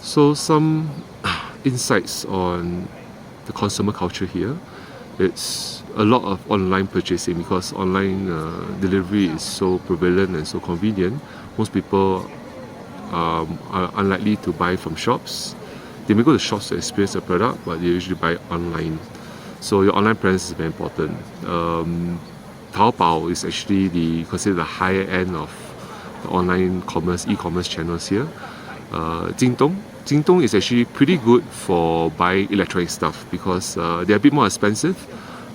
So some insights on the consumer culture here. It's a lot of online purchasing because online delivery is so prevalent and so convenient. Most people are unlikely to buy from shops. They may go to shops to experience a product, but they usually buy online. So your online presence is very important. Taobao is actually considered the higher end of the online e-commerce channels here. Jingdong is actually pretty good for buying electronic stuff because they're a bit more expensive,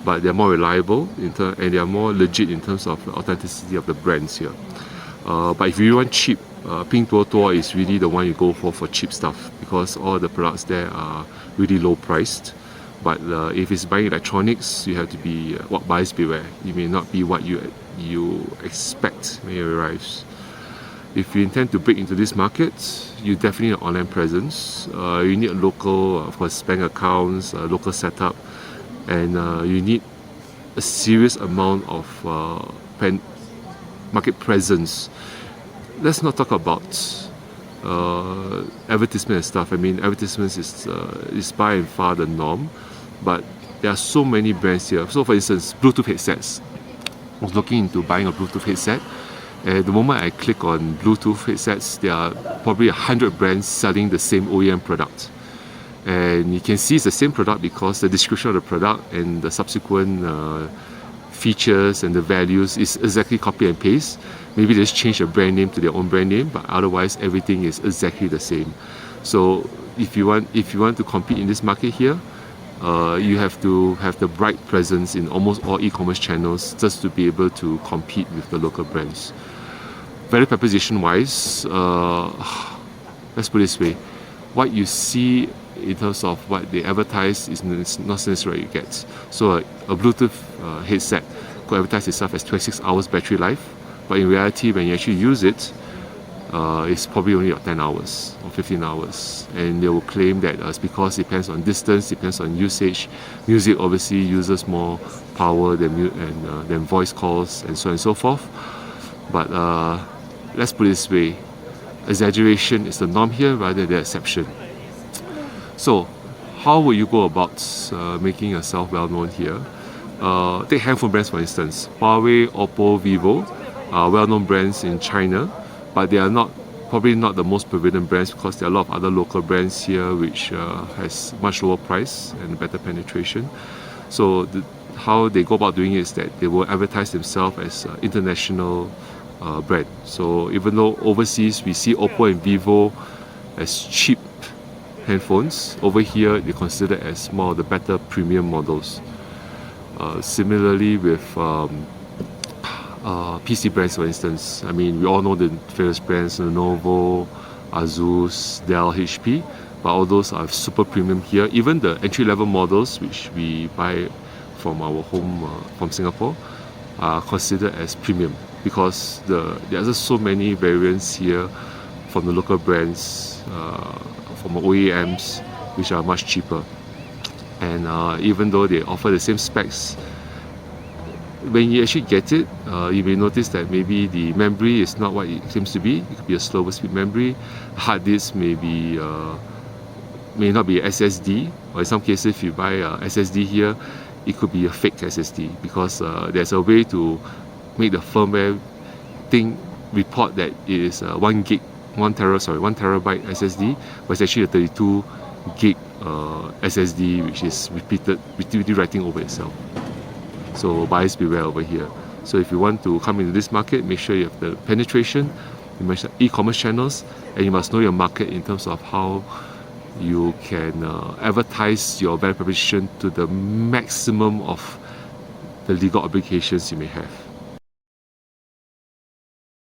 but they're more reliable and they are more legit in terms of the authenticity of the brands here. But if you want cheap, Pinduoduo is really the one you go for cheap stuff because all the products there are really low priced. But if it's buying electronics, you have to be what buyers beware. It may not be what you expect when it arrives. If you intend to break into this market, you definitely need an online presence. You need a local, of course, bank accounts, local setup, and you need a serious amount of market presence. Let's not talk about advertisement and stuff. I mean, advertisements is by and far the norm, but there are so many brands here. So, for instance, Bluetooth headsets. I was looking into buying a Bluetooth headset. And the moment I click on Bluetooth headsets, there are probably 100 brands selling the same OEM product. And you can see it's the same product because the description of the product and the subsequent features and the values is exactly copy and paste. Maybe they just change the brand name to their own brand name, but otherwise everything is exactly the same. So if you want to compete in this market here, you have to have the right presence in almost all e-commerce channels just to be able to compete with the local brands. Value proposition wise, let's put it this way, what you see in terms of what they advertise is not necessarily what you get. So a Bluetooth headset could advertise itself as 26 hours battery life, but in reality when you actually use it, it's probably only 10 hours or 15 hours, and they will claim that it's because it depends on distance, depends on usage. Music obviously uses more power than voice calls and so on and so forth. But let's put it this way, exaggeration is the norm here rather than the exception. So how will you go about making yourself well known here? Take handphone brands for instance. Huawei, Oppo, Vivo are well-known brands in China, but they are probably not the most prevalent brands because there are a lot of other local brands here which has much lower price and better penetration. So how they go about doing it is that they will advertise themselves as international brand. So even though overseas we see Oppo and Vivo as cheap handphones, over here they consider as more of the better premium models. Similarly with PC brands for instance, I mean we all know the famous brands Lenovo, Asus, Dell, HP, but all those are super premium here. Even the entry-level models which we buy from our home from Singapore are considered as premium because there are just so many variants here from the local brands, from OEMs, which are much cheaper. And even though they offer the same specs, when you actually get it, you may notice that maybe the memory is not what it seems to be. It could be a slower speed memory. Hard disk may not be SSD, or in some cases if you buy a SSD here, it could be a fake SSD because there's a way to make the firmware report that it is 1 terabyte SSD, but it's actually a 32 gig SSD which is repeatedly writing over itself. So buyers beware over here. So if you want to come into this market, make sure you have the penetration, you must have e-commerce channels, and you must know your market in terms of how you can advertise your value proposition to the maximum of the legal obligations you may have.